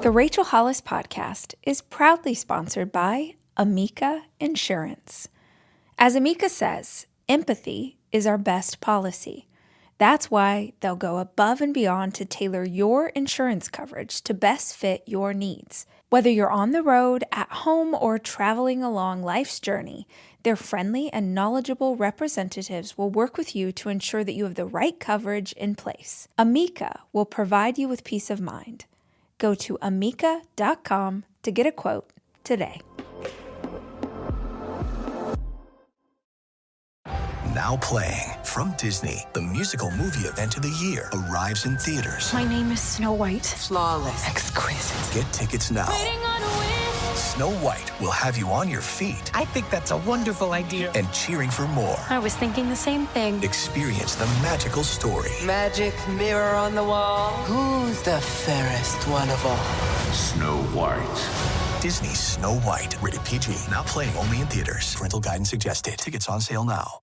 The Rachel Hollis Podcast is proudly sponsored by Amica Insurance. As Amica says, empathy is our best policy. That's why they'll go above and beyond to tailor your insurance coverage to best fit your needs. Whether you're on the road, at home, or traveling along life's journey, their friendly and knowledgeable representatives will work with you to ensure that you have the right coverage in place. Amica will provide you with peace of mind. Go to amica.com to get a quote today. Now playing from Disney, the musical movie event of the year arrives in theaters. My name is Snow White. Flawless. Exquisite. Get tickets now. Snow White will have you on your feet I think that's a wonderful idea. and cheering for more. I was thinking the same thing. Experience the magical story. Magic mirror on the wall. Who's the fairest one of all? Snow White. Disney's Snow White, rated PG. Now playing only in theaters. Parental guidance suggested. Tickets on sale now.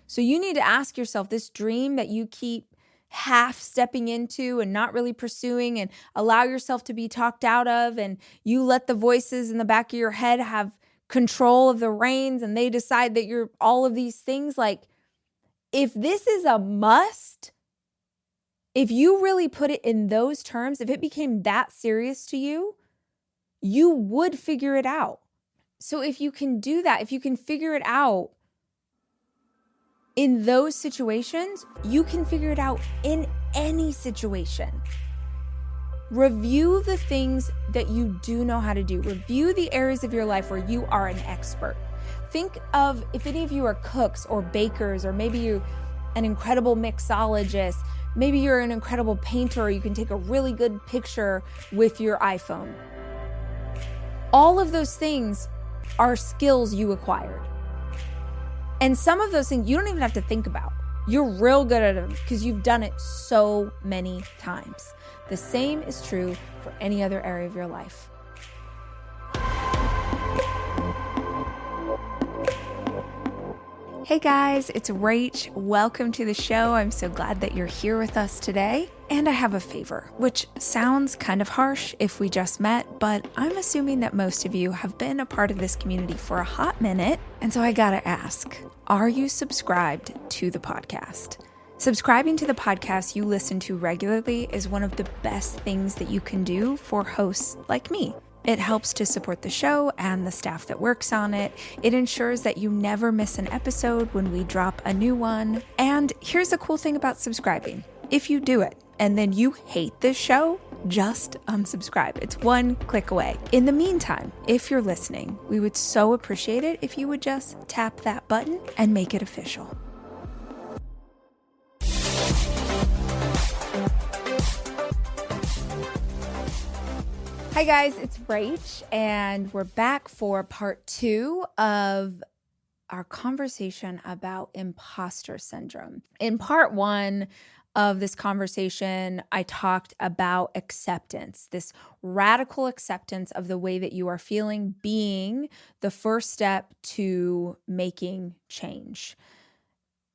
So you need to ask yourself, this dream that you keep half stepping into and not really pursuing and allow yourself to be talked out of, and you let the voices in the back of your head have control of the reins and they decide that you're all of these things. Like, if this is a must, if you really put it in those terms, if it became that serious to you, you would figure it out. So if you can do that, if you can figure it out in those situations, you can figure it out in any situation. Review the things that you do know how to do. Review the areas of your life where you are an expert. Think of, if any of you are cooks or bakers, or maybe you're an incredible mixologist, maybe you're an incredible painter, or you can take a really good picture with your iPhone. All of those things are skills you acquired. And some of those things you don't even have to think about. You're real good at them because you've done it so many times. The same is true for any other area of your life. Hey guys, it's Rach. Welcome to the show. I'm so glad that you're here with us today. And I have a favor, which sounds kind of harsh if we just met, but I'm assuming that most of you have been a part of this community for a hot minute. And so I gotta ask, are you subscribed to the podcast? Subscribing to the podcast you listen to regularly is one of the best things that you can do for hosts like me. It helps to support the show and the staff that works on it. It ensures that you never miss an episode when we drop a new one. And here's the cool thing about subscribing. If you do it and then you hate this show, just unsubscribe. It's one click away. In the meantime, if you're listening, we would so appreciate it if you would just tap that button and make it official. Hi guys, it's Rach, and we're back for part 2 of our conversation about imposter syndrome. In part 1 of this conversation, I talked about acceptance, this radical acceptance of the way that you are feeling being the first step to making change.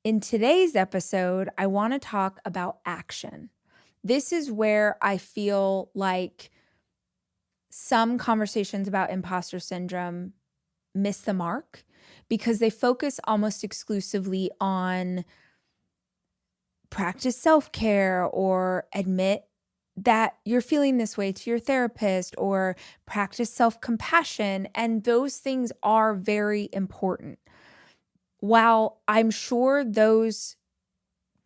In today's episode, I want to talk about action. This is where I feel like some conversations about imposter syndrome miss the mark because they focus almost exclusively on practice self-care or admit that you're feeling this way to your therapist or practice self-compassion. And those things are very important. While I'm sure those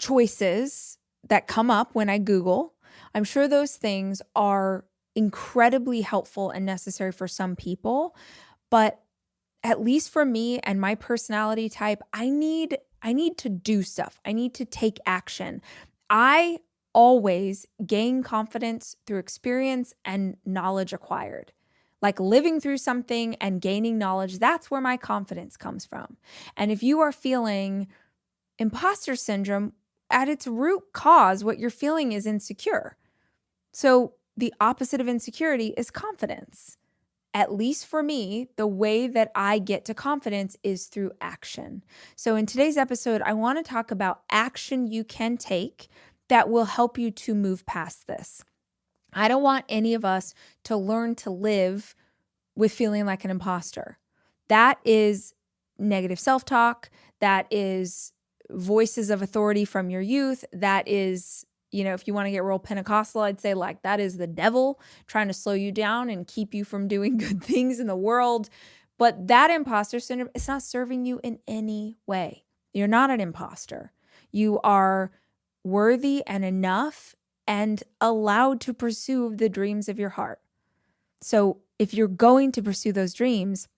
choices that come up when I Google, I'm sure those things are incredibly helpful and necessary for some people, but at least for me and my personality type, I need to do stuff. I need to take action. I always gain confidence through experience and knowledge acquired. Like living through something and gaining knowledge, that's where my confidence comes from. And if you are feeling imposter syndrome, at its root cause, what you're feeling is insecure. So the opposite of insecurity is confidence. At least for me, the way that I get to confidence is through action. So in today's episode, I want to talk about action you can take that will help you to move past this. I don't want any of us to learn to live with feeling like an imposter. That is negative self-talk. That is voices of authority from your youth. That is, if you want to get real Pentecostal, I'd say like that is the devil trying to slow you down and keep you from doing good things in the world. But that imposter syndrome, it's not serving you in any way. You're not an imposter. You are worthy and enough and allowed to pursue the dreams of your heart. So if you're going to pursue those dreams,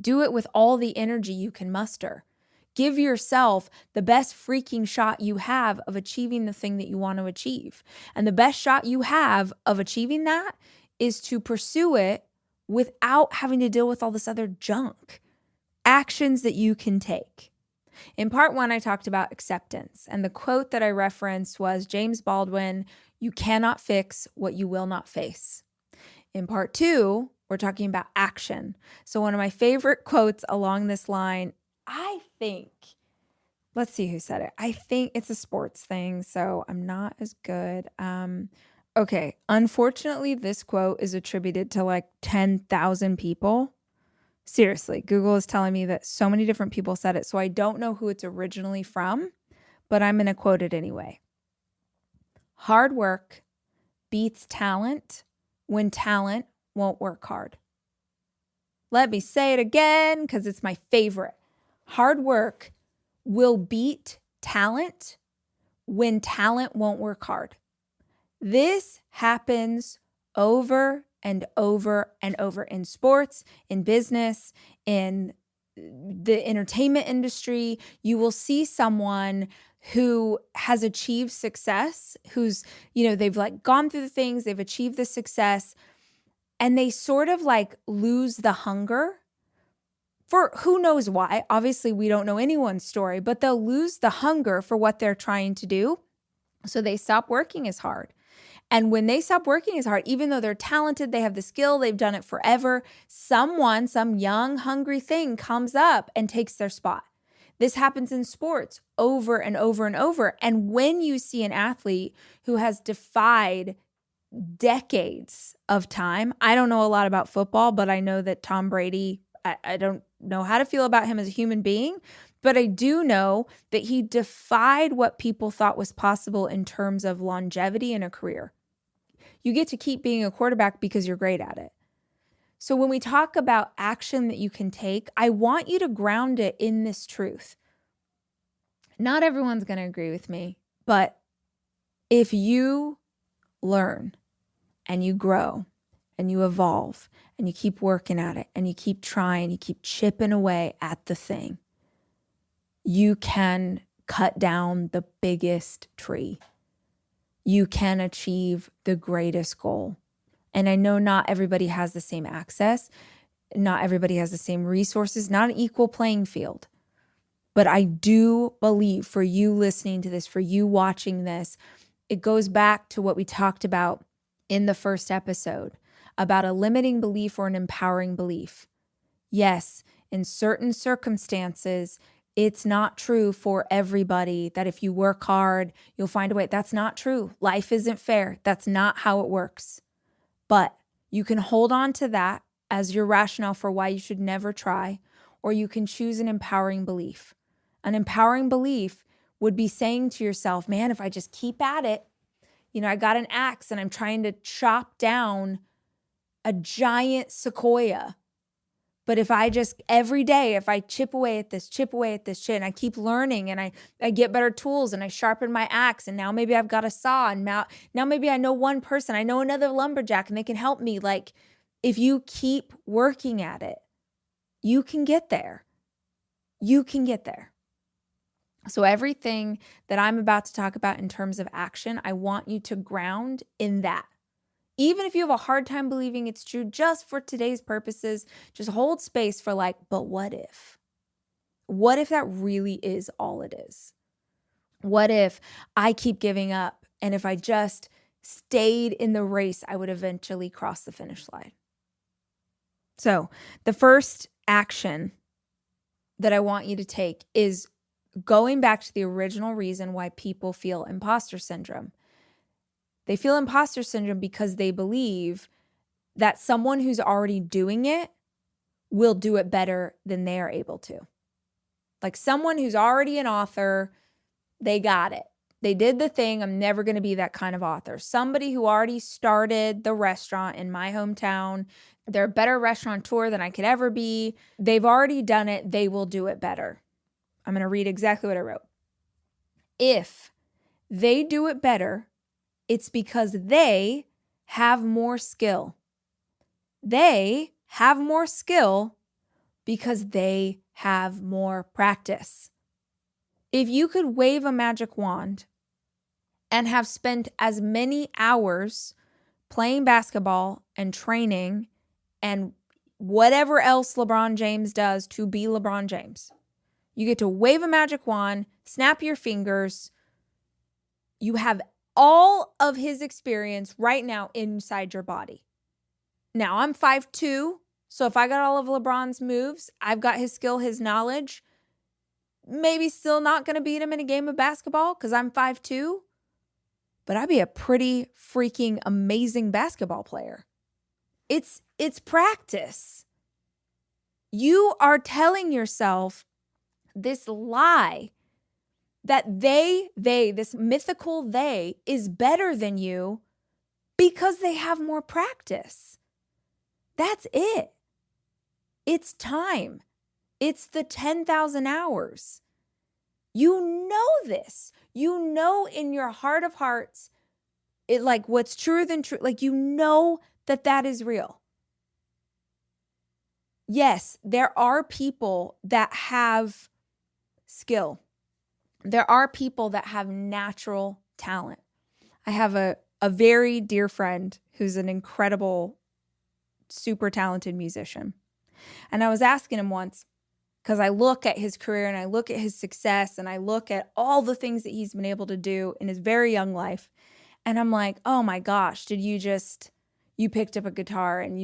do it with all the energy you can muster. Give yourself the best freaking shot you have of achieving the thing that you want to achieve. And the best shot you have of achieving that is to pursue it without having to deal with all this other junk. Actions that you can take. In part 1, I talked about acceptance. And the quote that I referenced was James Baldwin, "You cannot fix what you will not face." In part 2, we're talking about action. So one of my favorite quotes along this line, let's see who said it. I think it's a sports thing, so I'm not as good. Okay. Unfortunately, this quote is attributed to like 10,000 people. Seriously, Google is telling me that so many different people said it, so I don't know who it's originally from, but I'm going to quote it anyway. Hard work beats talent when talent won't work hard. Let me say it again because it's my favorite. Hard work will beat talent when talent won't work hard. This happens over and over and over in sports, in business, in the entertainment industry. You will see someone who has achieved success, who's, they've like gone through the things, they've achieved the success, and they sort of like lose the hunger for who knows why. Obviously, we don't know anyone's story, but they'll lose the hunger for what they're trying to do. So they stop working as hard. And when they stop working as hard, even though they're talented, they have the skill, they've done it forever, some young, hungry thing comes up and takes their spot. This happens in sports over and over and over. And when you see an athlete who has defied decades of time, I don't know a lot about football, but I know that Tom Brady, I don't know how to feel about him as a human being, but I do know that he defied what people thought was possible in terms of longevity in a career. You get to keep being a quarterback because you're great at it. So when we talk about action that you can take, I want you to ground it in this truth. Not everyone's going to agree with me, but if you learn and you grow and you evolve and you keep working at it and you keep trying, you keep chipping away at the thing, you can cut down the biggest tree. You can achieve the greatest goal. And I know not everybody has the same access. Not everybody has the same resources, not an equal playing field. But I do believe for you listening to this, for you watching this, it goes back to what we talked about in the first episode about a limiting belief or an empowering belief. Yes, in certain circumstances, it's not true for everybody that if you work hard, you'll find a way. That's not true. Life isn't fair. That's not how it works. But you can hold on to that as your rationale for why you should never try, or you can choose an empowering belief. An empowering belief would be saying to yourself, man, if I just keep at it, I got an axe and I'm trying to chop down a giant sequoia. But if I just every day, if I chip away at this, and I keep learning and I get better tools and I sharpen my axe and now maybe I've got a saw and now maybe I know one person, I know another lumberjack and they can help me. Like if you keep working at it, you can get there. You can get there. So everything that I'm about to talk about in terms of action, I want you to ground in that. Even if you have a hard time believing it's true, just for today's purposes, just hold space for but what if? What if that really is all it is? What if I keep giving up and if I just stayed in the race, I would eventually cross the finish line? So the first action that I want you to take is going back to the original reason why people feel imposter syndrome. They feel imposter syndrome because they believe that someone who's already doing it will do it better than they are able to. Like someone who's already an author, they got it. They did the thing. I'm never going to be that kind of author. Somebody who already started the restaurant in my hometown, they're a better restaurateur than I could ever be. They've already done it. They will do it better. I'm going to read exactly what I wrote. If they do it better, it's because they have more skill. They have more skill because they have more practice. If you could wave a magic wand and have spent as many hours playing basketball and training and whatever else LeBron James does to be LeBron James, you get to wave a magic wand, snap your fingers. You have all of his experience right now inside your body. Now, I'm 5'2", so if I got all of LeBron's moves, I've got his skill, his knowledge, maybe still not going to beat him in a game of basketball because I'm 5'2", but I'd be a pretty freaking amazing basketball player. It's practice. You are telling yourself this lie that this mythical they is better than you because they have more practice. That's it. It's time. It's the 10,000 hours. You know this. You know in your heart of hearts, it like what's truer than true. Like you know that is real. Yes, there are people that have skill. There are people that have natural talent. I have a very dear friend who's an incredible, super talented musician. And I was asking him once, because I look at his career and I look at his success and I look at all the things that he's been able to do in his very young life. And I'm like, oh my gosh, you picked up a guitar and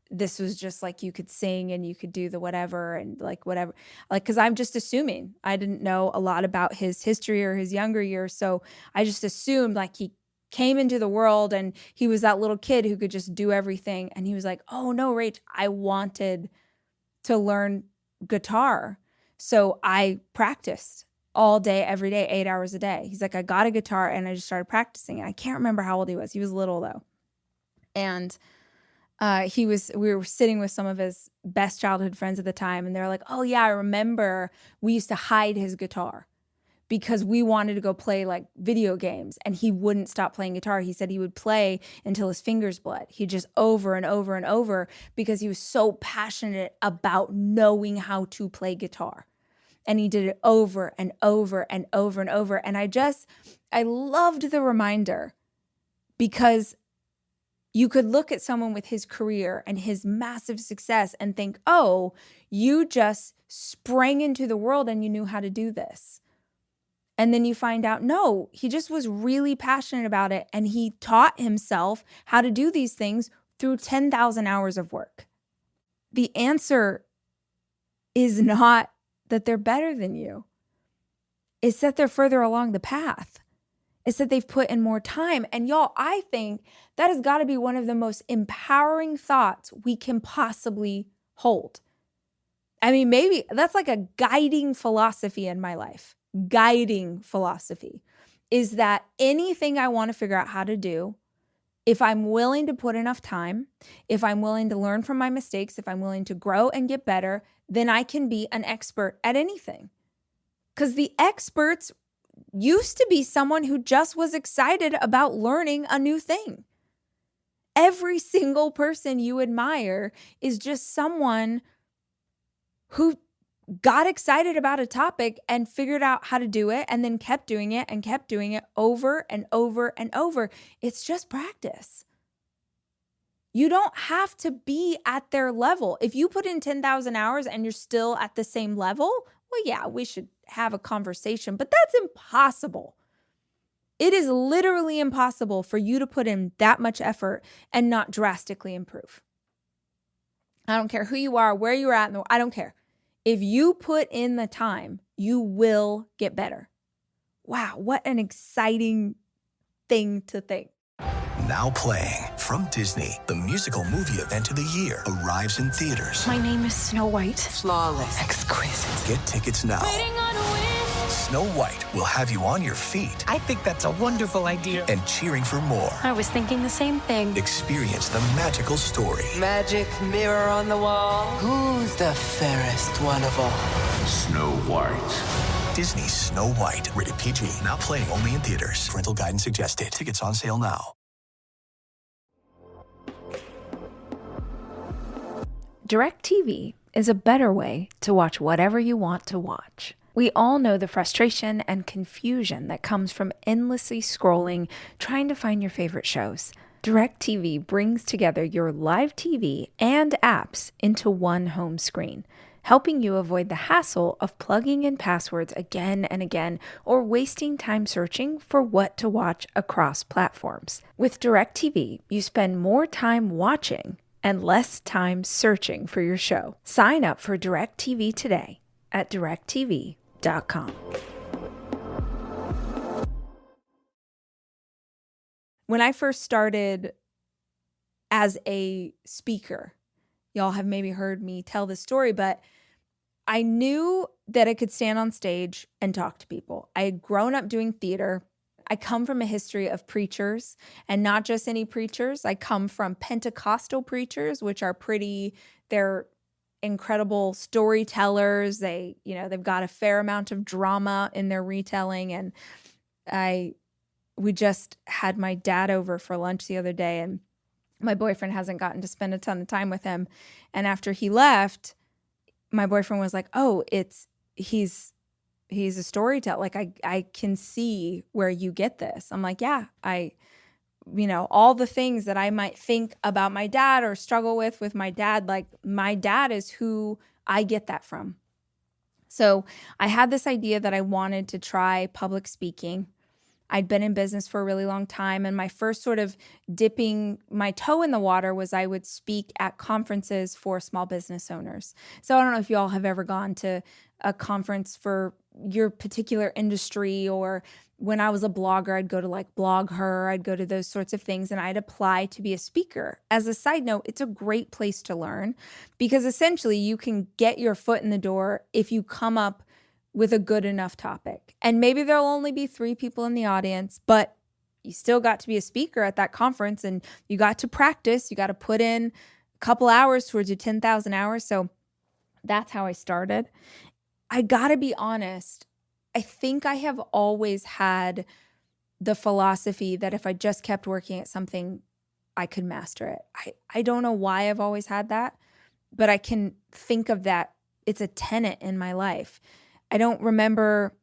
this was just like you could sing and you could do the whatever and like whatever. Like, because I'm just assuming I didn't know a lot about his history or his younger years. So I just assumed like he came into the world and he was that little kid who could just do everything. And he was like, oh no, Rach, I wanted to learn guitar. So I practiced all day, every day, 8 hours a day. He's like, I got a guitar and I just started practicing. And I can't remember how old he was. He was little though. And we were sitting with some of his best childhood friends at the time. And they're like, oh yeah, I remember we used to hide his guitar because we wanted to go play like video games and he wouldn't stop playing guitar. He said he would play until his fingers bled. He just over and over and over because he was so passionate about knowing how to play guitar. And he did it over and over and over and over. And I loved the reminder because you could look at someone with his career and his massive success and think, oh, you just sprang into the world and you knew how to do this. And then you find out, no, he just was really passionate about it. And he taught himself how to do these things through 10,000 hours of work. The answer is not that they're better than you. It's that they're further along the path. It's that they've put in more time. And y'all, I think that has got to be one of the most empowering thoughts we can possibly hold. I mean, maybe that's like a guiding philosophy in my life. Guiding philosophy is that anything I want to figure out how to do, if I'm willing to put enough time, if I'm willing to learn from my mistakes, if I'm willing to grow and get better, then I can be an expert at anything. Because the experts used to be someone who just was excited about learning a new thing. Every single person you admire is just someone who got excited about a topic and figured out how to do it and then kept doing it over and over and over. It's just practice. You don't have to be at their level. If you put in 10,000 hours and you're still at the same level, well, yeah, we should have a conversation, but that's impossible. It is literally impossible for you to put in that much effort and not drastically improve. I don't care who you are, where you're at, I don't care. If you put in the time, you will get better. Wow, what an exciting thing to think. Now playing from Disney, the musical movie event of the year arrives in theaters. My name is Snow White. Flawless. Exquisite. Get tickets now. Snow White will have you on your feet I think that's a wonderful idea. and cheering for more. I was thinking the same thing. Experience the magical story. Magic mirror on the wall. Who's the fairest one of all? Snow White. Disney's Snow White, rated PG. Now playing only in theaters. Parental guidance suggested. Tickets on sale now. DirecTV is a better way to watch whatever you want to watch. We all know the frustration and confusion that comes from endlessly scrolling, trying to find your favorite shows. DirecTV brings together your live TV and apps into one home screen, helping you avoid the hassle of plugging in passwords again and again or wasting time searching for what to watch across platforms. With DirecTV, you spend more time watching and less time searching for your show. Sign up for DirecTV today at directtv.com. When I first started as a speaker, y'all have maybe heard me tell this story, but I knew that I could stand on stage and talk to people. I had grown up doing theater. I come from a history of preachers, and not just any preachers. I come from Pentecostal preachers, which are they're incredible storytellers. They've got a fair amount of drama in their retelling. And we just had my dad over for lunch the other day, and my boyfriend hasn't gotten to spend a ton of time with him. And after he left, my boyfriend was like, "Oh, he's a storyteller. Like I can see where you get this." I'm like, "Yeah, all the things that I might think about my dad or struggle with my dad, like my dad is who I get that from." So I had this idea that I wanted to try public speaking. I'd been in business for a really long time, and my first sort of dipping my toe in the water was I would speak at conferences for small business owners. So I don't know if you all have ever gone to a conference for your particular industry, or when I was a blogger, I'd go to like Blog Her, I'd go to those sorts of things, and I'd apply to be a speaker. As a side note, it's a great place to learn because essentially you can get your foot in the door if you come up with a good enough topic. And maybe there'll only be 3 people in the audience, but you still got to be a speaker at that conference, and you got to practice. You got to put in a couple hours towards your 10,000 hours. So that's how I started. I got to be honest, I think I have always had the philosophy that if I just kept working at something, I could master it. I don't know why I've always had that, but I can think of that. It's a tenet in my life. I don't remember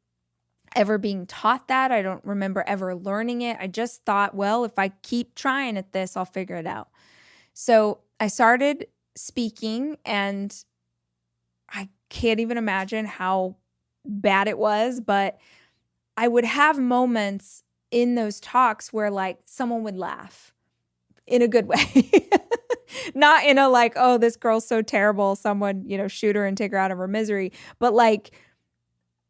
ever being taught that. I don't remember ever learning it. I just thought, well, if I keep trying at this, I'll figure it out. So I started speaking, and I can't even imagine how bad it was, but I would have moments in those talks where like someone would laugh in a good way. Not in a like, oh, this girl's so terrible, someone, shoot her and take her out of her misery, but like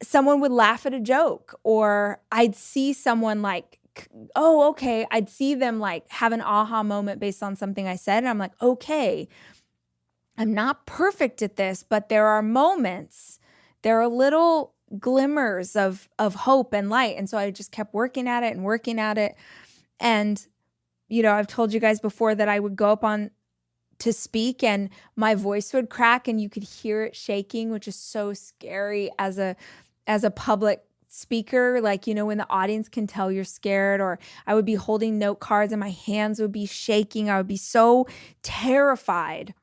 someone would laugh at a joke, or I'd see someone like, oh, okay. I'd see them like have an aha moment based on something I said. And I'm like, okay, I'm not perfect at this, but there are moments, there are little glimmers of hope and light. And so I just kept working at it and working at it. And, I've told you guys before that I would go up on to speak and my voice would crack and you could hear it shaking, which is so scary as a public speaker, like, when the audience can tell you're scared. Or I would be holding note cards and my hands would be shaking. I would be so terrified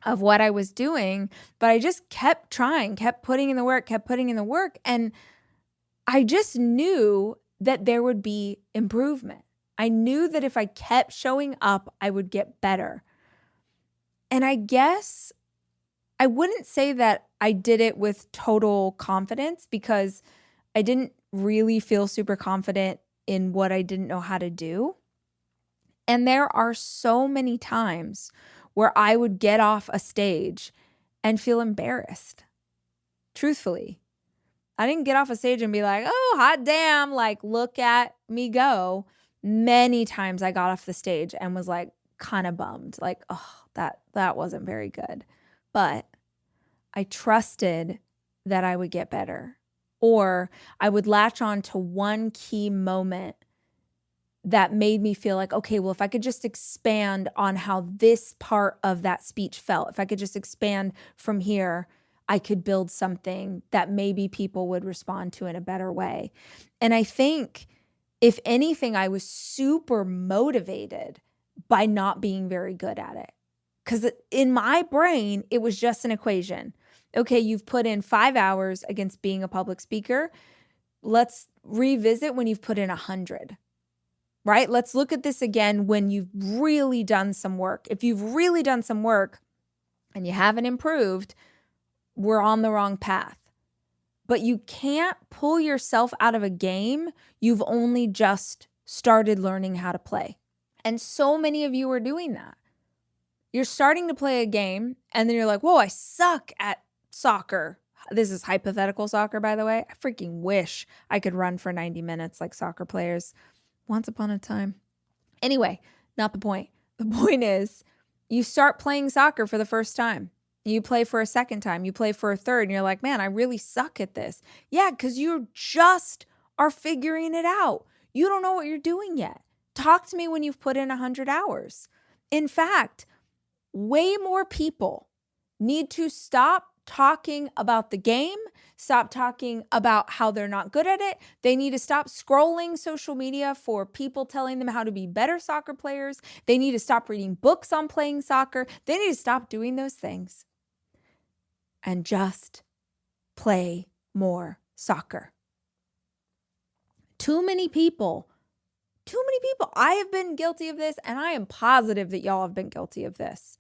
of what I was doing, but I just kept trying, kept putting in the work. And I just knew that there would be improvement. I knew that if I kept showing up, I would get better. And I guess I wouldn't say that I did it with total confidence, because I didn't really feel super confident in what I didn't know how to do. And there are so many times where I would get off a stage and feel embarrassed. Truthfully, I didn't get off a stage and be like, oh, hot damn, like, look at me go. Many times I got off the stage and was like kind of bummed, like, oh, that wasn't very good. But I trusted that I would get better, or I would latch on to one key moment that made me feel like, okay, well, if I could just expand on how this part of that speech felt, if I could just expand from here, I could build something that maybe people would respond to in a better way. And I think, if anything, I was super motivated by not being very good at it. Because in my brain, it was just an equation. Okay, you've put in 5 hours against being a public speaker. Let's revisit when you've put in 100, right? Let's look at this again when you've really done some work. If you've really done some work and you haven't improved, we're on the wrong path. But you can't pull yourself out of a game you've only just started learning how to play. And so many of you are doing that. You're starting to play a game and then you're like, whoa, I suck at soccer. This is hypothetical soccer, by the way. I freaking wish I could run for 90 minutes like soccer players once upon a time. Anyway, not the point. The point is you start playing soccer for the first time. You play for a second time, you play for a third, and you're like, man, I really suck at this. Yeah, because you just are figuring it out. You don't know what you're doing yet. Talk to me when you've put in 100 hours. In fact, way more people need to stop talking about the game, stop talking about how they're not good at it. They need to stop scrolling social media for people telling them how to be better soccer players. They need to stop reading books on playing soccer. They need to stop doing those things and just play more soccer. Too many people, I have been guilty of this, and I am positive that y'all have been guilty of this.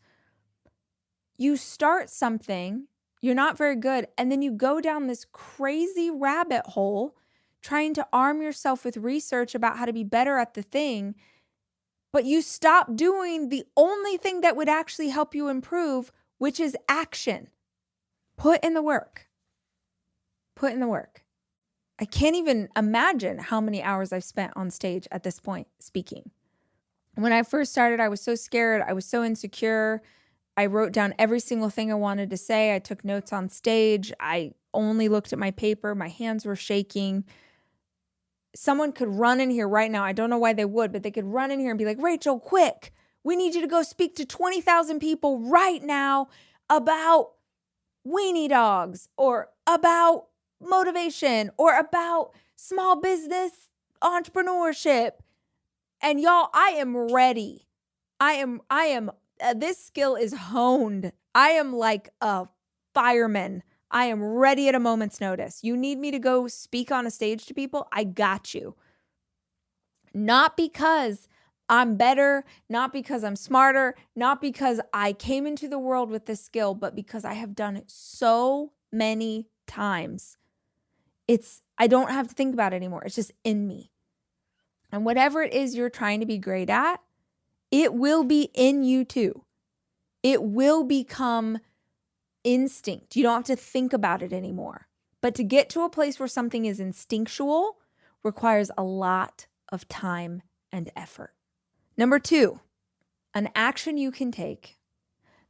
You start something, you're not very good, and then you go down this crazy rabbit hole trying to arm yourself with research about how to be better at the thing, but you stop doing the only thing that would actually help you improve, which is action. Put in the work. Put in the work. I can't even imagine how many hours I've spent on stage at this point speaking. When I first started, I was so scared. I was so insecure. I wrote down every single thing I wanted to say. I took notes on stage. I only looked at my paper. My hands were shaking. Someone could run in here right now. I don't know why they would, but they could run in here and be like, Rachel, quick. We need you to go speak to 20,000 people right now about weenie dogs, or about motivation, or about small business entrepreneurship. And y'all, I am ready. This skill is honed. I am like a fireman. I am ready at a moment's notice. You need me to go speak on a stage to people? I got you. Not because I'm better, not because I'm smarter, not because I came into the world with this skill, but because I have done it so many times. I don't have to think about it anymore. It's just in me. And whatever it is you're trying to be great at, it will be in you too. It will become instinct. You don't have to think about it anymore. But to get to a place where something is instinctual requires a lot of time and effort. Number 2, an action you can take.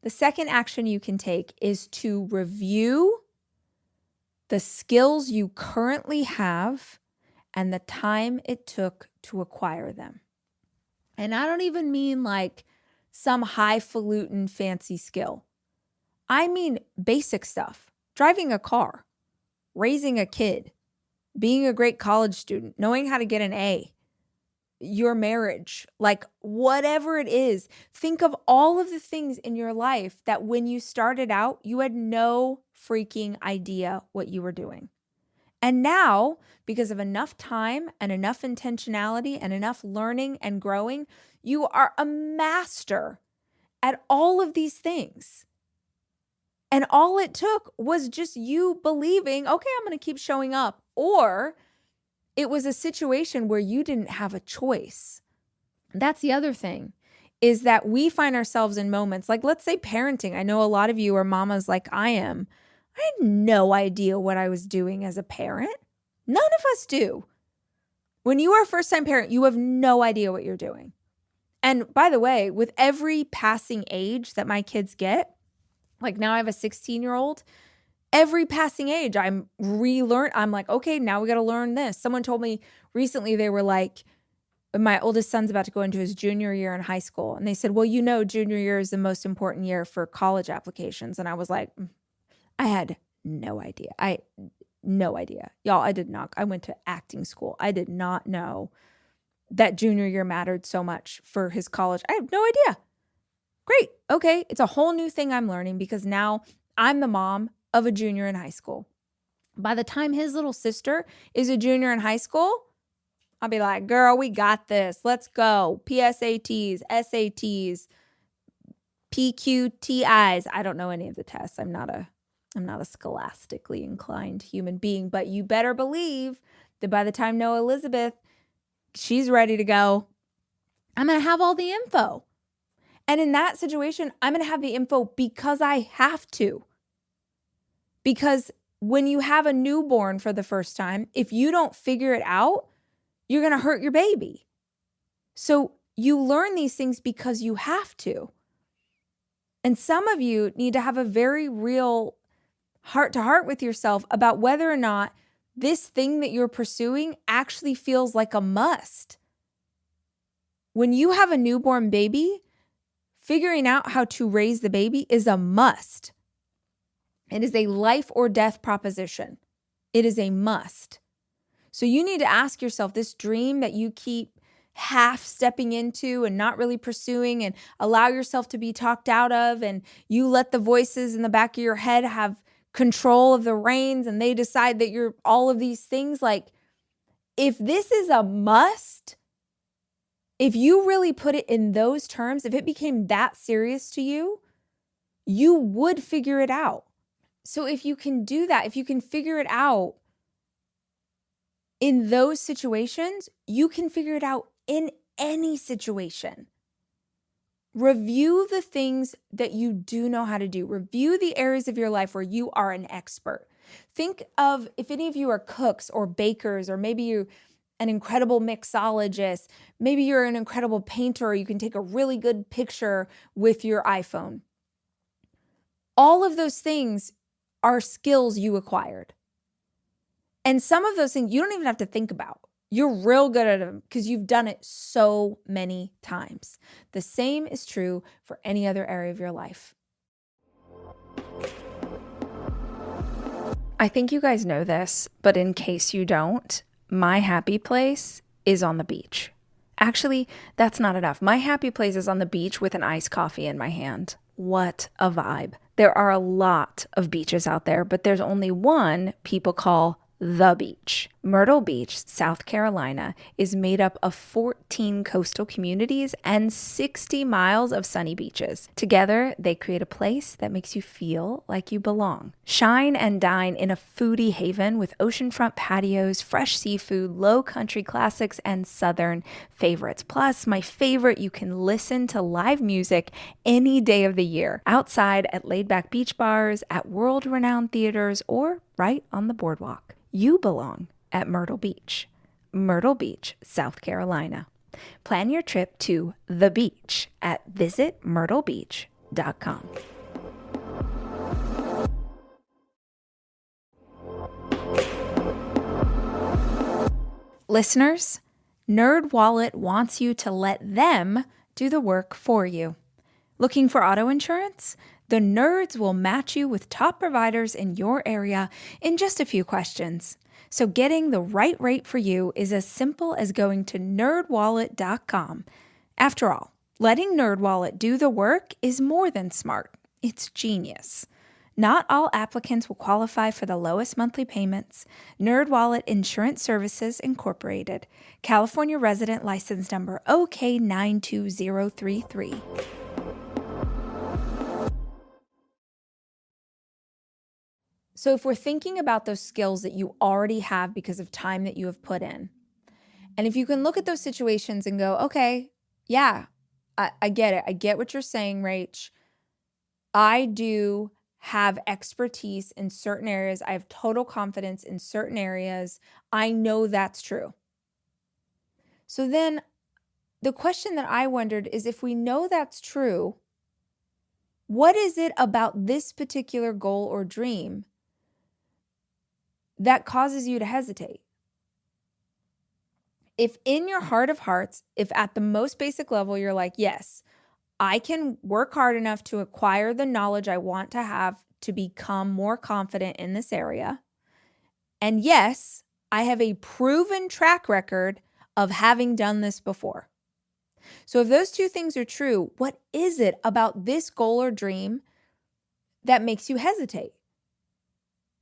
The second action you can take is to review the skills you currently have and the time it took to acquire them. And I don't even mean like some highfalutin fancy skill. I mean basic stuff. Driving a car, raising a kid, being a great college student, knowing how to get an A, your marriage, like whatever it is. Think of all of the things in your life that when you started out, you had no freaking idea what you were doing. And now, because of enough time and enough intentionality and enough learning and growing, you are a master at all of these things. And all it took was just you believing, okay, I'm going to keep showing up. Or it was a situation where you didn't have a choice. That's the other thing, is that we find ourselves in moments like, let's say parenting. I know a lot of you are mamas like I am. I had no idea what I was doing as a parent. None of us do. When you are a first-time parent, you have no idea what you're doing. And by the way, with every passing age that my kids get, like now I have a 16-year-old, every passing age I'm like, okay, now we got to learn this. Someone told me recently, they were like, my oldest son's about to go into his junior year in high school. And they said, well, junior year is the most important year for college applications. And I was like, I had no idea. No idea. Y'all, I did not. I went to acting school. I did not know that junior year mattered so much for his college. I have no idea. Great. Okay. It's a whole new thing I'm learning because now I'm the mom of a junior in high school. By the time his little sister is a junior in high school, I'll be like, girl, we got this. Let's go. PSATs, SATs, PQTIs. I don't know any of the tests. I'm not a scholastically inclined human being, but you better believe that by the time Noah Elizabeth, she's ready to go, I'm going to have all the info. And in that situation, I'm going to have the info because I have to. Because when you have a newborn for the first time, if you don't figure it out, you're going to hurt your baby. So you learn these things because you have to. And some of you need to have a very real heart-to-heart with yourself about whether or not this thing that you're pursuing actually feels like a must. When you have a newborn baby, figuring out how to raise the baby is a must. It is a life or death proposition. It is a must. So you need to ask yourself, this dream that you keep half stepping into and not really pursuing and allow yourself to be talked out of, and you let the voices in the back of your head have control of the reins and they decide that you're all of these things. Like, if this is a must, if you really put it in those terms, if it became that serious to you, you would figure it out. So if you can do that, if you can figure it out in those situations, you can figure it out in any situation. Review the things that you do know how to do. Review the areas of your life where you are an expert. Think of, if any of you are cooks or bakers, or maybe you're an incredible mixologist, maybe you're an incredible painter, or you can take a really good picture with your iPhone. All of those things are skills you acquired. And some of those things you don't even have to think about. You're real good at them because you've done it so many times. The same is true for any other area of your life. I think you guys know this, but in case you don't, my happy place is on the beach. Actually, that's not enough. My happy place is on the beach with an iced coffee in my hand. What a vibe. There are a lot of beaches out there, but there's only one people call the beach. Myrtle Beach, South Carolina, is made up of 14 coastal communities and 60 miles of sunny beaches. Together, they create a place that makes you feel like you belong. Shine and dine in a foodie haven with oceanfront patios, fresh seafood, low country classics, and southern favorites. Plus, my favorite, you can listen to live music any day of the year, outside at laid-back beach bars, at world-renowned theaters, or right on the boardwalk. You belong at Myrtle Beach, South Carolina. Plan your trip to the beach at visitmyrtlebeach.com. Listeners, NerdWallet wants you to let them do the work for you. Looking for auto insurance? The Nerds will match you with top providers in your area in just a few questions. So getting the right rate for you is as simple as going to nerdwallet.com. After all, letting NerdWallet do the work is more than smart. It's genius. Not all applicants will qualify for the lowest monthly payments. NerdWallet Insurance Services Incorporated. California resident license number OK92033. So if we're thinking about those skills that you already have because of time that you have put in, and if you can look at those situations and go, okay, yeah, I get it. I get what you're saying, Rach. I do have expertise in certain areas. I have total confidence in certain areas. I know that's true. So then the question that I wondered is, if we know that's true, what is it about this particular goal or dream that causes you to hesitate? If in your heart of hearts, if at the most basic level, you're like, yes, I can work hard enough to acquire the knowledge I want to have to become more confident in this area. And yes, I have a proven track record of having done this before. So if those two things are true, what is it about this goal or dream that makes you hesitate?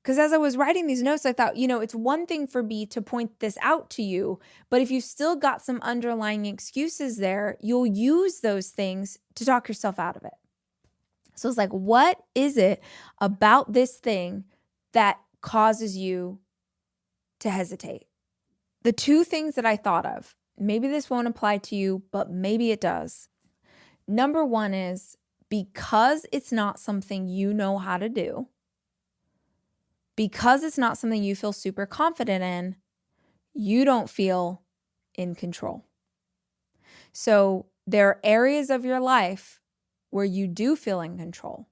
Because as I was writing these notes, I thought, it's one thing for me to point this out to you, but if you've still got some underlying excuses there, you'll use those things to talk yourself out of it. So it's like, what is it about this thing that causes you to hesitate? The two things that I thought of, maybe this won't apply to you, but maybe it does. Number one is because it's not something you know how to do. Because it's not something you feel super confident in, you don't feel in control. So there are areas of your life where you do feel in control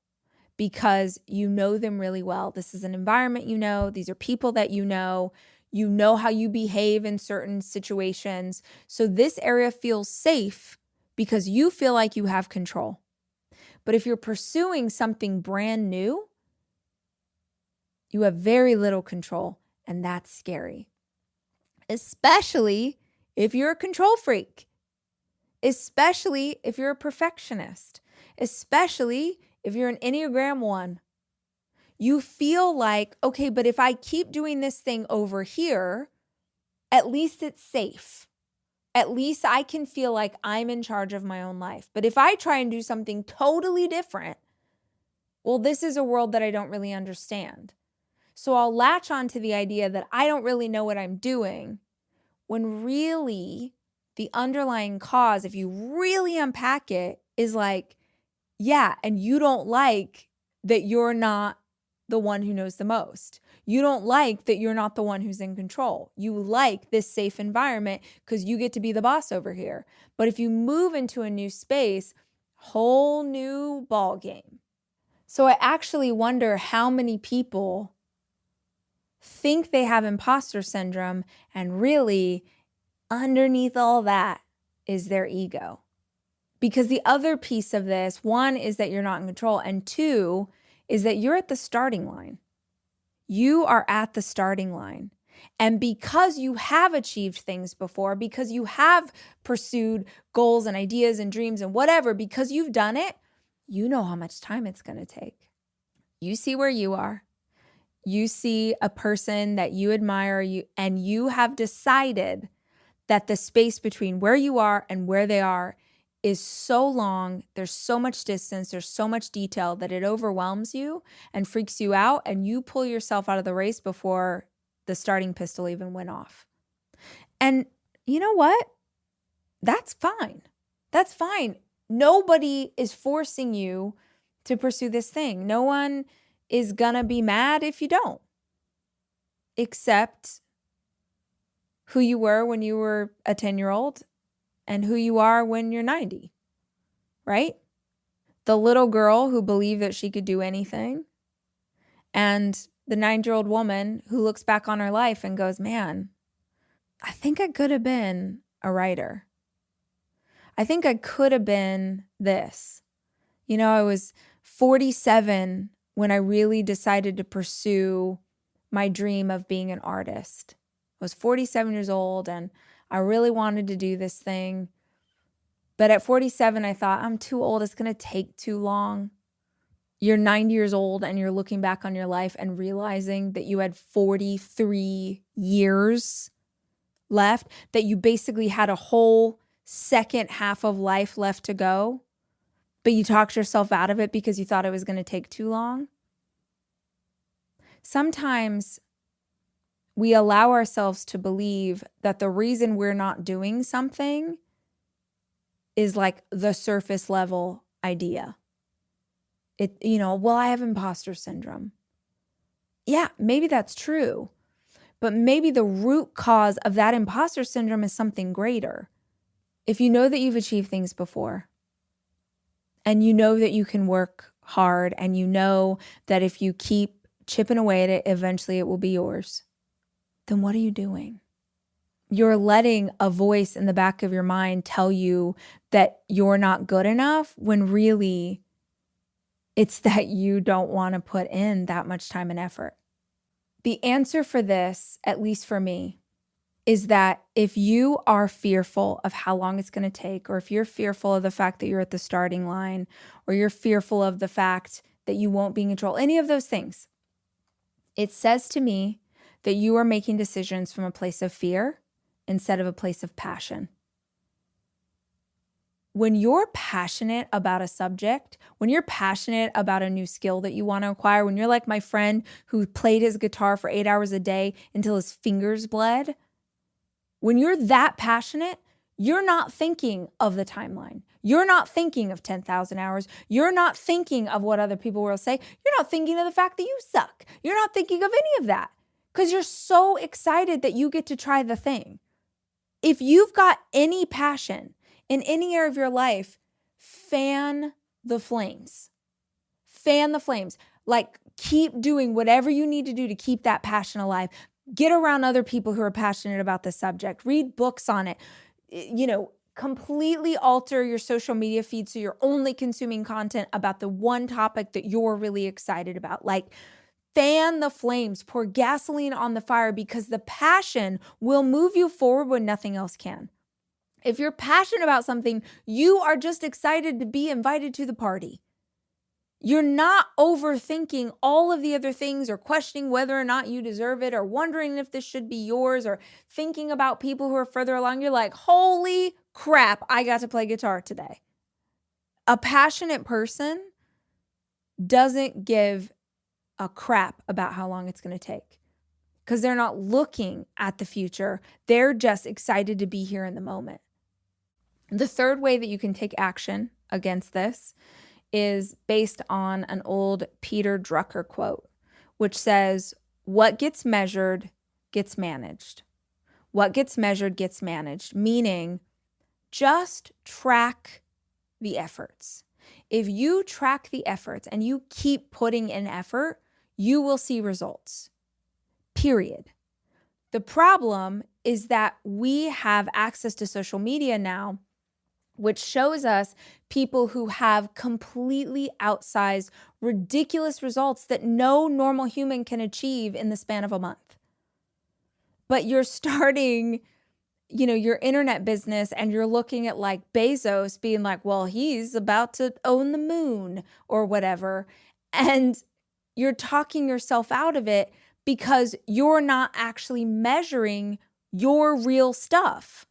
because you know them really well. This is an environment you know. These are people that you know. You know how you behave in certain situations. So this area feels safe because you feel like you have control. But if you're pursuing something brand new, you have very little control, and that's scary. Especially if you're a control freak. Especially if you're a perfectionist. Especially if you're an Enneagram 1. You feel like, okay, but if I keep doing this thing over here, at least it's safe. At least I can feel like I'm in charge of my own life. But if I try and do something totally different, well, this is a world that I don't really understand. So I'll latch on to the idea that I don't really know what I'm doing, when really the underlying cause, if you really unpack it, is like, yeah, and you don't like that you're not the one who knows the most. You don't like that you're not the one who's in control. You like this safe environment because you get to be the boss over here. But if you move into a new space, whole new ball game. So I actually wonder how many people think they have imposter syndrome, and really underneath all that is their ego. Because the other piece of this, one is that you're not in control, and two is that you're at the starting line. You are at the starting line. And because you have achieved things before, because you have pursued goals and ideas and dreams and whatever, because you've done it, you know how much time it's going to take. You see where you are. You see a person that you admire, and you have decided that the space between where you are and where they are is so long, there's so much distance, there's so much detail that it overwhelms you and freaks you out, and you pull yourself out of the race before the starting pistol even went off. And you know what? That's fine. That's fine. Nobody is forcing you to pursue this thing. No one is gonna be mad if you don't, except who you were when you were a 10-year-old and who you are when you're 90, right? The little girl who believed that she could do anything, and the 9-year-old woman who looks back on her life and goes, man, I think I could have been a writer. I think I could have been this. I was 47 when I really decided to pursue my dream of being an artist. I was 47 years old and I really wanted to do this thing. But at 47, I thought, I'm too old. It's going to take too long. You're 90 years old and you're looking back on your life and realizing that you had 43 years left, that you basically had a whole second half of life left to go. But you talked yourself out of it because you thought it was going to take too long. Sometimes we allow ourselves to believe that the reason we're not doing something is like the surface level idea. Well, I have imposter syndrome. Yeah, maybe that's true. But maybe the root cause of that imposter syndrome is something greater. If you know that you've achieved things before, and you know that you can work hard, and you know that if you keep chipping away at it, eventually it will be yours, then what are you doing? You're letting a voice in the back of your mind tell you that you're not good enough, when really it's that you don't want to put in that much time and effort. The answer for this, at least for me, is that if you are fearful of how long it's going to take, or if you're fearful of the fact that you're at the starting line, or you're fearful of the fact that you won't be in control, any of those things, it says to me that you are making decisions from a place of fear instead of a place of passion. When you're passionate about a subject, when you're passionate about a new skill that you want to acquire, when you're like my friend who played his guitar for 8 hours a day until his fingers bled, when you're that passionate, you're not thinking of the timeline. You're not thinking of 10,000 hours. You're not thinking of what other people will say. You're not thinking of the fact that you suck. You're not thinking of any of that because you're so excited that you get to try the thing. If you've got any passion in any area of your life, fan the flames. Fan the flames. Like, keep doing whatever you need to do to keep that passion alive. Get around other people who are passionate about the subject. Read books on it. Completely alter your social media feed so you're only consuming content about the one topic that you're really excited about. Like, fan the flames, pour gasoline on the fire, because the passion will move you forward when nothing else can. If you're passionate about something, you are just excited to be invited to the party. You're not overthinking all of the other things, or questioning whether or not you deserve it, or wondering if this should be yours, or thinking about people who are further along. You're like, holy crap, I got to play guitar today. A passionate person doesn't give a crap about how long it's going to take, because they're not looking at the future. They're just excited to be here in the moment. The third way that you can take action against this is based on an old Peter Drucker quote, which says, what gets measured gets managed. What gets measured gets managed, meaning just track the efforts. If you track the efforts and you keep putting in effort, you will see results, period. The problem is that we have access to social media now, which shows us people who have completely outsized, ridiculous results that no normal human can achieve in the span of a month. But you're starting, your internet business, and you're looking at like Bezos being like, well, he's about to own the moon or whatever. And you're talking yourself out of it because you're not actually measuring your real stuff.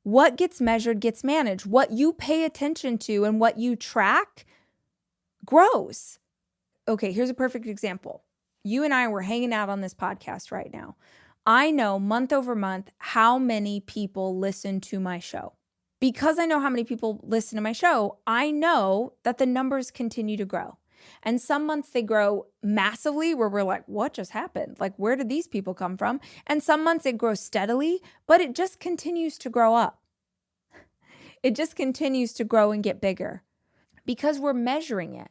What gets measured gets managed. What you pay attention to and what you track grows. Okay, here's a perfect example. You and I were hanging out on this podcast right now. I know month over month how many people listen to my show. Because I know how many people listen to my show, I know that the numbers continue to grow. And some months they grow massively where we're like, what just happened? Like, where did these people come from? And some months it grows steadily, but it just continues to grow up. It just continues to grow and get bigger because we're measuring it.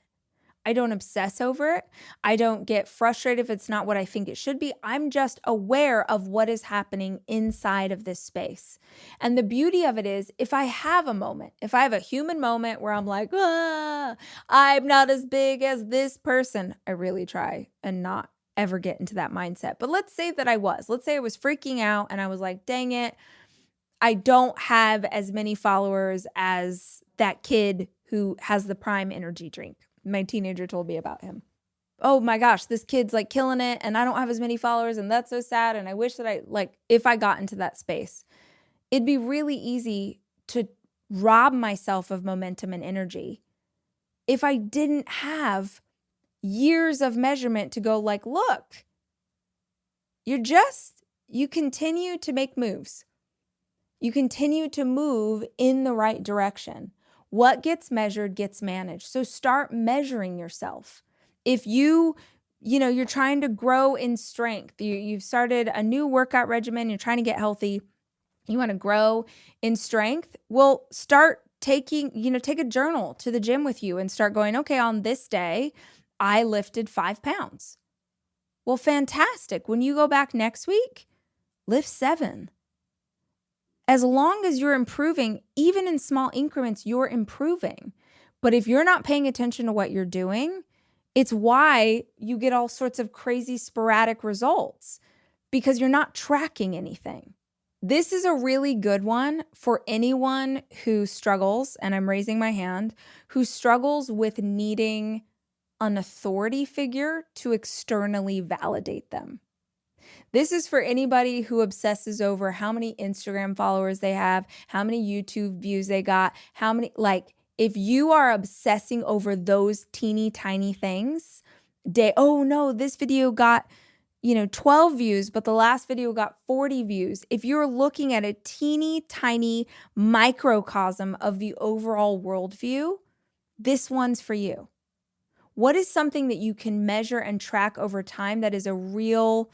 I don't obsess over it. I don't get frustrated if it's not what I think it should be. I'm just aware of what is happening inside of this space. And the beauty of it is, if I have a moment, if I have a human moment where I'm like, I'm not as big as this person, I really try and not ever get into that mindset. But let's say that I was. Let's say I was freaking out and I was like, dang it, I don't have as many followers as that kid who has the Prime energy drink. My teenager told me about him. Oh my gosh, this kid's like killing it and I don't have as many followers and that's so sad. And I wish that if I got into that space, it'd be really easy to rob myself of momentum and energy if I didn't have years of measurement to go like, look, you continue to make moves. You continue to move in the right direction. What gets measured gets managed. So start measuring yourself. If you you're trying to grow in strength. You've started a new workout regimen. You're trying to get healthy. You want to grow in strength. Well, start take a journal to the gym with you and start going, okay, on this day, I lifted 5 pounds. Well, fantastic. When you go back next week, lift 7. As long as you're improving, even in small increments, you're improving. But if you're not paying attention to what you're doing, it's why you get all sorts of crazy sporadic results, because you're not tracking anything. This is a really good one for anyone who struggles, and I'm raising my hand, who struggles with needing an authority figure to externally validate them. This is for anybody who obsesses over how many Instagram followers they have, how many YouTube views they got, if you are obsessing over those teeny tiny things, oh no, this video got 12 views, but the last video got 40 views. If you're looking at a teeny tiny microcosm of the overall worldview, this one's for you. What is something that you can measure and track over time that is a real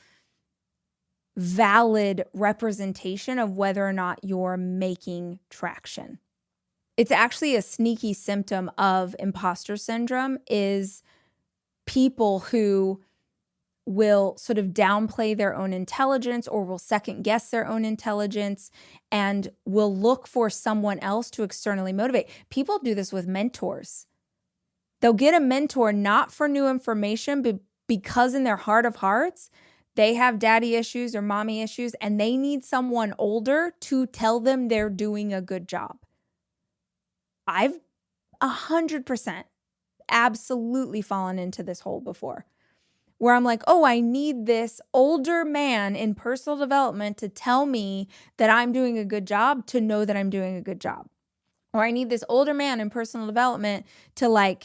valid representation of whether or not you're making traction? It's actually a sneaky symptom of imposter syndrome is people who will sort of downplay their own intelligence or will second guess their own intelligence and will look for someone else to externally motivate. People do this with mentors. They'll get a mentor not for new information, but because in their heart of hearts, they have daddy issues or mommy issues and they need someone older to tell them they're doing a good job. I've 100% absolutely fallen into this hole before, where I'm like, oh, I need this older man in personal development to tell me that I'm doing a good job, to know that I'm doing a good job. Or I need this older man in personal development to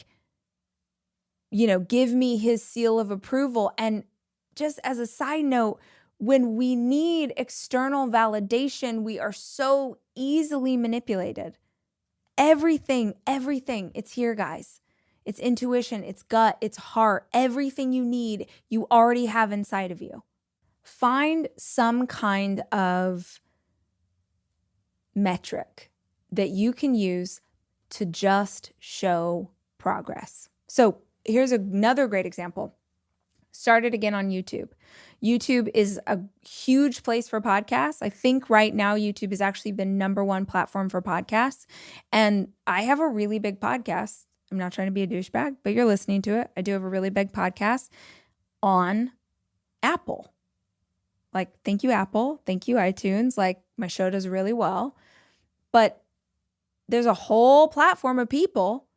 give me his seal of approval. And just as a side note, when we need external validation, we are so easily manipulated. Everything, it's here, guys. It's intuition, it's gut, it's heart. Everything you need, you already have inside of you. Find some kind of metric that you can use to just show progress. So here's another great example. Started again on YouTube. YouTube is a huge place for podcasts. I think right now YouTube is actually the #1 platform for podcasts. And I have a really big podcast. I'm not trying to be a douchebag, but you're listening to it. I do have a really big podcast on Apple. Thank you, Apple. Thank you, iTunes. My show does really well. But there's a whole platform of people,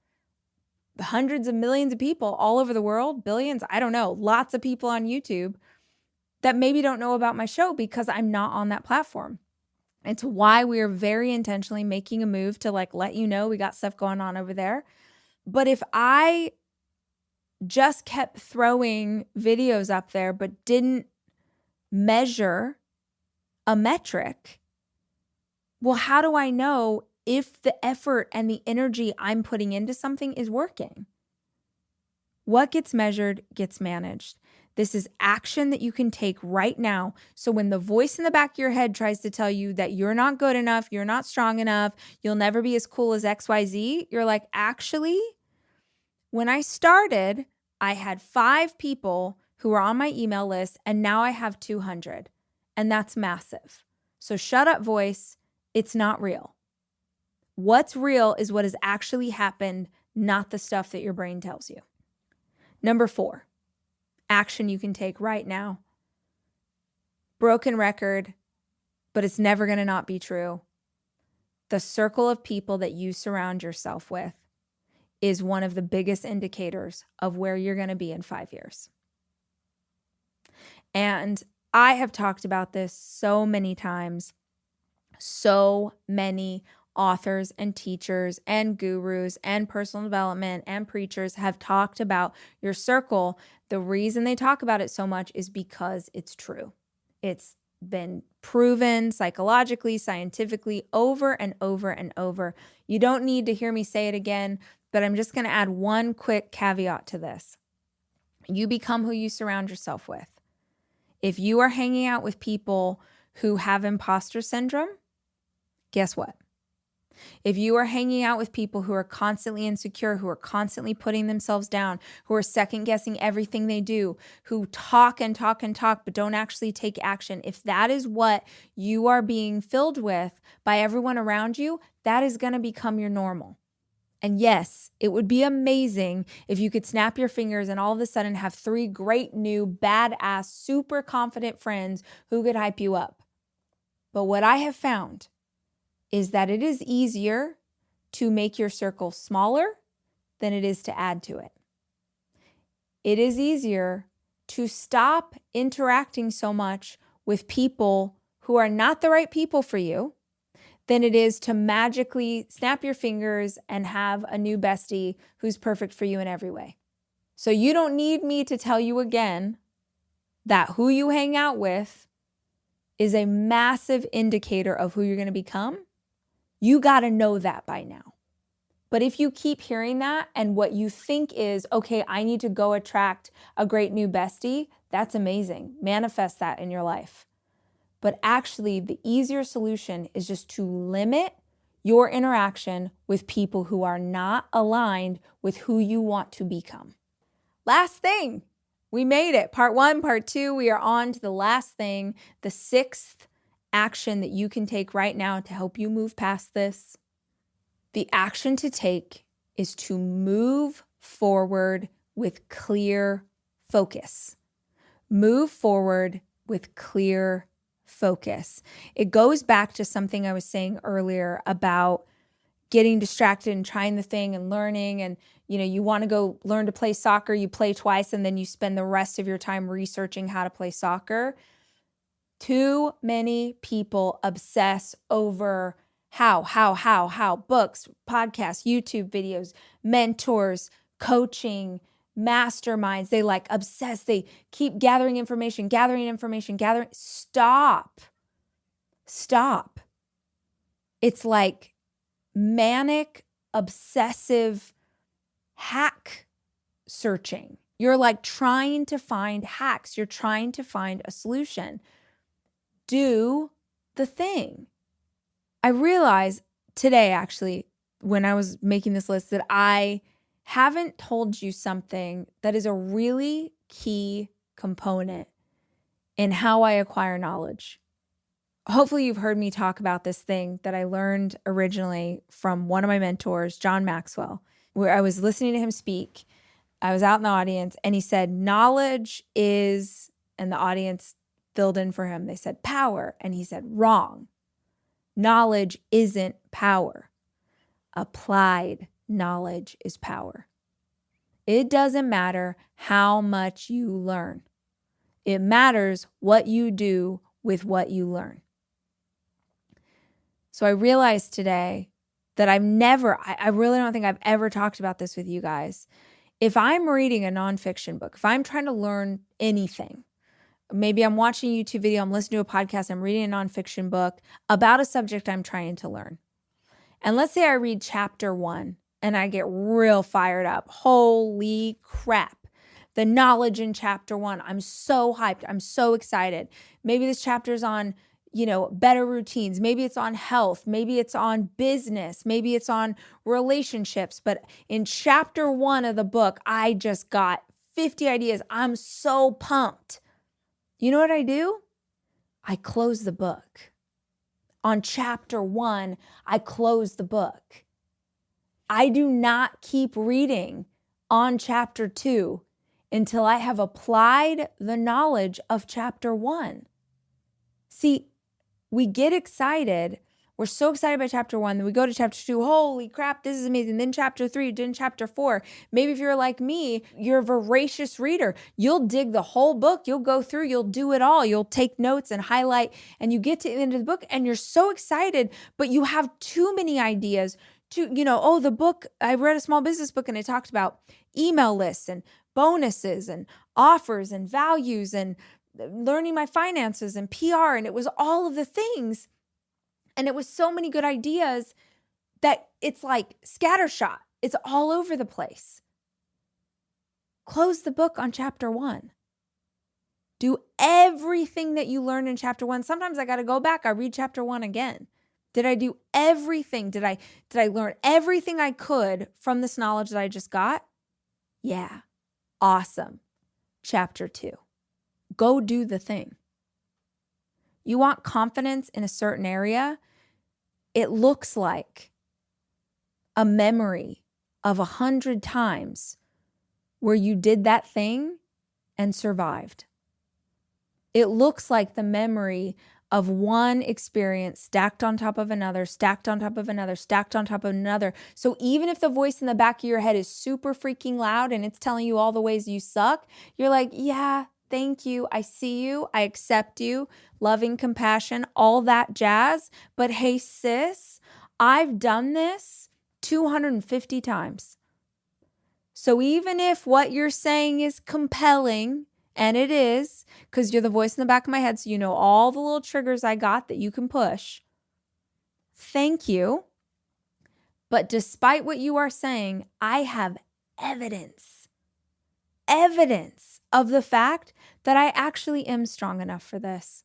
hundreds of millions of people all over the world, billions, I don't know, lots of people on YouTube that maybe don't know about my show because I'm not on that platform. It's why we are very intentionally making a move to let you know we got stuff going on over there. But if I just kept throwing videos up there but didn't measure a metric, well, how do I know if the effort and the energy I'm putting into something is working? What gets measured gets managed. This is action that you can take right now. So when the voice in the back of your head tries to tell you that you're not good enough, you're not strong enough, you'll never be as cool as XYZ, you're like, actually, when I started, I had 5 people who were on my email list, and now I have 200. And that's massive. So shut up, voice. It's not real. What's real is what has actually happened, not the stuff that your brain tells you. Number 4, action you can take right now. Broken record, but it's never going to not be true. The circle of people that you surround yourself with is one of the biggest indicators of where you're going to be in 5 years. And I have talked about this so many times. So many authors and teachers and gurus and personal development and preachers have talked about your circle. The reason they talk about it so much is because it's true. It's been proven psychologically, scientifically, over and over and over. You don't need to hear me say it again, but I'm just going to add one quick caveat to this. You become who you surround yourself with. If you are hanging out with people who have imposter syndrome, guess what? If you are hanging out with people who are constantly insecure, who are constantly putting themselves down, who are second guessing everything they do, who talk and talk and talk, but don't actually take action, if that is what you are being filled with by everyone around you, that is going to become your normal. And yes, it would be amazing if you could snap your fingers and all of a sudden have 3 great new, badass, super confident friends who could hype you up. But what I have found is that it is easier to make your circle smaller than it is to add to it. It is easier to stop interacting so much with people who are not the right people for you than it is to magically snap your fingers and have a new bestie who's perfect for you in every way. So you don't need me to tell you again that who you hang out with is a massive indicator of who you're going to become. You got to know that by now. But if you keep hearing that and what you think is, okay, I need to go attract a great new bestie, that's amazing. Manifest that in your life. But actually, the easier solution is just to limit your interaction with people who are not aligned with who you want to become. Last thing, we made it. Part 1, part 2, we are on to the last thing, the 6th action that you can take right now to help you move past this. The action to take is to move forward with clear focus. Move forward with clear focus. It goes back to something I was saying earlier about getting distracted and trying the thing and learning. And, you want to go learn to play soccer, you play twice, and then you spend the rest of your time researching how to play soccer. Too many people obsess over how, books, podcasts, YouTube videos, mentors, coaching, masterminds. They obsess. They keep gathering information. Stop. It's like manic, obsessive hack searching. You're trying to find hacks. You're trying to find a solution. Do the thing. I realized today, actually, when I was making this list, that I haven't told you something that is a really key component in how I acquire knowledge. Hopefully you've heard me talk about this thing that I learned originally from one of my mentors, John Maxwell, where I was listening to him speak. I was out in the audience and he said, knowledge is, and the audience filled in for him. They said power. And he said, wrong. Knowledge isn't power. Applied knowledge is power. It doesn't matter how much you learn. It matters what you do with what you learn. So I realized today that I really don't think I've ever talked about this with you guys. If I'm reading a nonfiction book, if I'm trying to learn anything, maybe I'm watching a YouTube video, I'm listening to a podcast, I'm reading a nonfiction book about a subject I'm trying to learn. And let's say I read chapter 1 and I get real fired up. Holy crap. The knowledge in chapter 1. I'm so hyped. I'm so excited. Maybe this chapter is on, better routines. Maybe it's on health. Maybe it's on business. Maybe it's on relationships. But in chapter 1 of the book, I just got 50 ideas. I'm so pumped. You know what I do? I close the book. On chapter 1, I close the book. I do not keep reading on chapter 2 until I have applied the knowledge of chapter 1. See, we get excited. We're so excited by chapter 1. Then we go to chapter 2. Holy crap, this is amazing. Then chapter 3, then chapter 4. Maybe if you're like me, you're a voracious reader. You'll dig the whole book. You'll go through. You'll do it all. You'll take notes and highlight. And you get to the end of the book and you're so excited, but you have too many ideas. The book, I read a small business book and it talked about email lists and bonuses and offers and values and learning my finances and PR. And it was all of the things. And it was so many good ideas that it's like scattershot. It's all over the place. close the book on chapter 1. Do everything that you learned in chapter 1. Sometimes I got to go back. I read chapter 1 again. Did I do everything? Did I learn everything I could from this knowledge that I just got? Yeah. Awesome. Chapter 2. Go do the thing. You want confidence in a certain area? It looks like a memory of 100 times where you did that thing and survived. It looks like the memory of one experience stacked on top of another, stacked on top of another, stacked on top of another. So even if the voice in the back of your head is super freaking loud and it's telling you all the ways you suck, you're like, yeah, thank you. I see you. I accept you. Loving compassion, all that jazz. But hey, sis, I've done this 250 times. So even if what you're saying is compelling, and it is, because you're the voice in the back of my head, so you know all the little triggers I got that you can push. Thank you. But despite what you are saying, I have evidence of the fact that I actually am strong enough for this,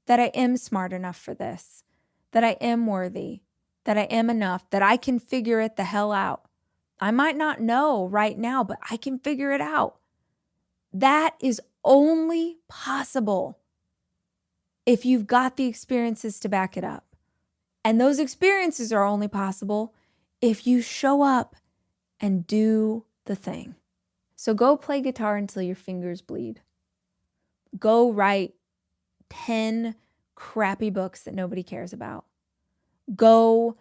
that I am smart enough for this, that I am worthy, that I am enough, that I can figure it the hell out. I might not know right now, but I can figure it out. That is only possible if you've got the experiences to back it up. And those experiences are only possible if you show up and do the thing. So go play guitar until your fingers bleed. Go write 10 crappy books that nobody cares about. Go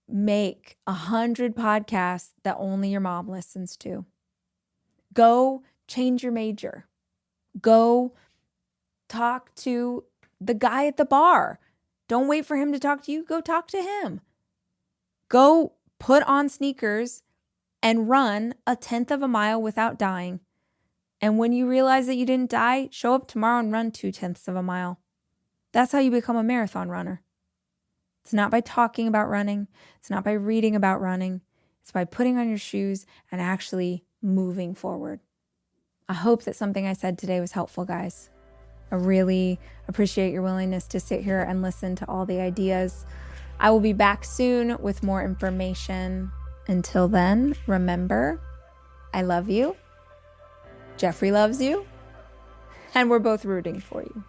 make 100 podcasts that only your mom listens to. Go change your major. Go talk to the guy at the bar. Don't wait for him to talk to you. Go talk to him. Go put on sneakers and run 1/10 of a mile without dying. And when you realize that you didn't die, show up tomorrow and run 2/10 of a mile. That's how you become a marathon runner. It's not by talking about running. It's not by reading about running. It's by putting on your shoes and actually moving forward. I hope that something I said today was helpful, guys. I really appreciate your willingness to sit here and listen to all the ideas. I will be back soon with more information. Until then, remember, I love you. Jeffrey loves you. And we're both rooting for you.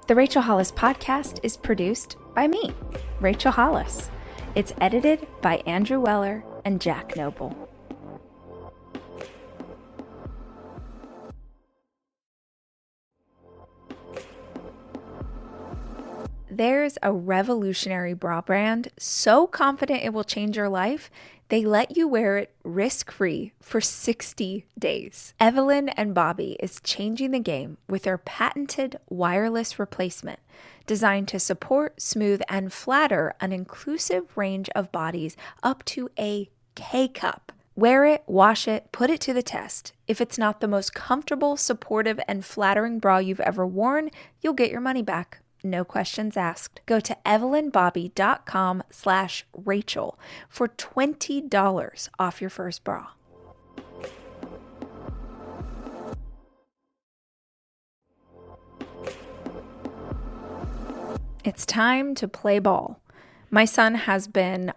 The Rachel Hollis Podcast is produced by me, Rachel Hollis. It's edited by Andrew Weller and Jack Noble. There's a revolutionary bra brand so confident it will change your life, they let you wear it risk-free for 60 days. Evelyn and Bobby is changing the game with their patented wireless replacement designed to support, smooth, and flatter an inclusive range of bodies up to a K-cup. Wear it, wash it, put it to the test. If it's not the most comfortable, supportive, and flattering bra you've ever worn, you'll get your money back. No questions asked. Go to evelynbobby.com/Rachel for $20 off your first bra. It's time to play ball. My son has been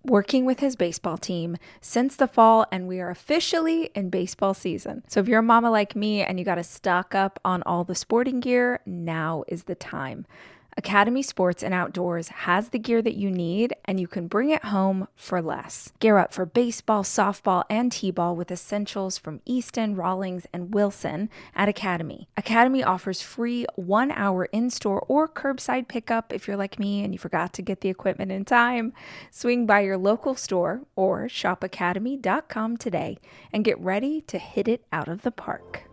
working with his baseball team since the fall, and we are officially in baseball season. So if you're a mama like me and you got to stock up on all the sporting gear, now is the time. Academy Sports and Outdoors has the gear that you need, and you can bring it home for less. Gear up for baseball, softball, and t-ball with essentials from Easton, Rawlings, and Wilson at Academy. Academy offers free 1-hour in-store or curbside pickup if you're like me and you forgot to get the equipment in time. Swing by your local store or shop academy.com today and get ready to hit it out of the park.